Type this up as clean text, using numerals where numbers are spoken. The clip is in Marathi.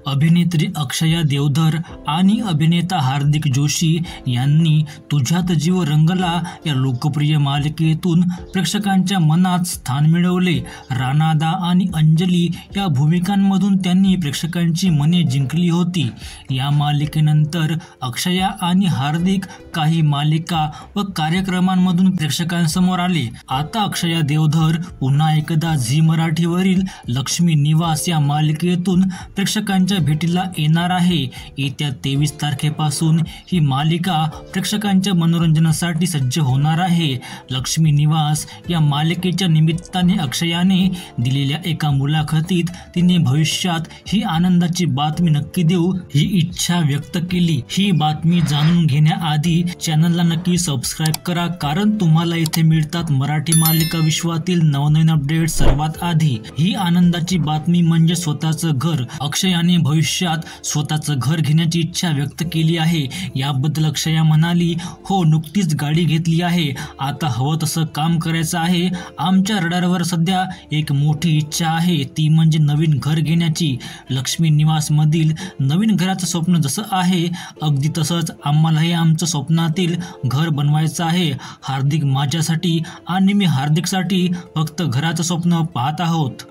अभिनेत्री अक्षया देवधर आणि अभिनेता हार्दिक जोशी यांनी तुझ्यात जीव रंगला या लोकप्रिय मालिकेतून प्रेक्षकांच्या मनात स्थान मिळवले। राणादा आणि अंजली या भूमिकांमधून त्यांनी प्रेक्षकांची मने जिंकली होती। या मालिकेनंतर अक्षया आणि हार्दिक काही मालिका व कार्यक्रमांमधून प्रेक्षकांसमोर आले। आता अक्षया देवधर पुन्हा एकदा झी मराठीवरील लक्ष्मी निवास या मालिकेतून प्रेक्षकांच्या भेटीला येणार आहे। येत्या 23 तारखेपासून ही मालिका प्रेक्षकांच्या मनोरंजनासाठी सज्ज होणार आहे। लक्ष्मी निवास या मालिकेच्या निमित्ताने अक्षयाने दिलेल्या एका मुलाखतीत तिने भविष्यात ही आनंदाची बातमी नक्की देऊ ही इच्छा व्यक्त केली। ही बातमी जाणून घेण्याआधी चॅनलला नक्की सबस्क्राइब करा, कारण तुम्हाला इथे मिळतात मराठी मालिका विश्वातील नवनवीन अपडेट सर्वात आधी। ही आनंदाची बातमी म्हणजे स्वतःचं घर। अक्षयाने भविष्यात स्वतःचं घर घेण्याची इच्छा व्यक्त केली आहे। याबद्दल अक्षया म्हणाली, हो, नुकतीच गाडी घेतली आहे, आता हवं तसं काम करायचं आहे। आमच्या रडारवर सध्या एक मोठी इच्छा आहे, ती म्हणजे नवीन घर घेण्याची। लक्ष्मी निवास मधील नवीन घराचं स्वप्न जसं आहे अगदी तसंच आम्हालाही आमचं स्वप्नातील घर बनवायचं आहे। हार्दिक माझ्यासाठी आणि मी हार्दिकसाठी फक्त घराचं स्वप्न पाहत आहोत।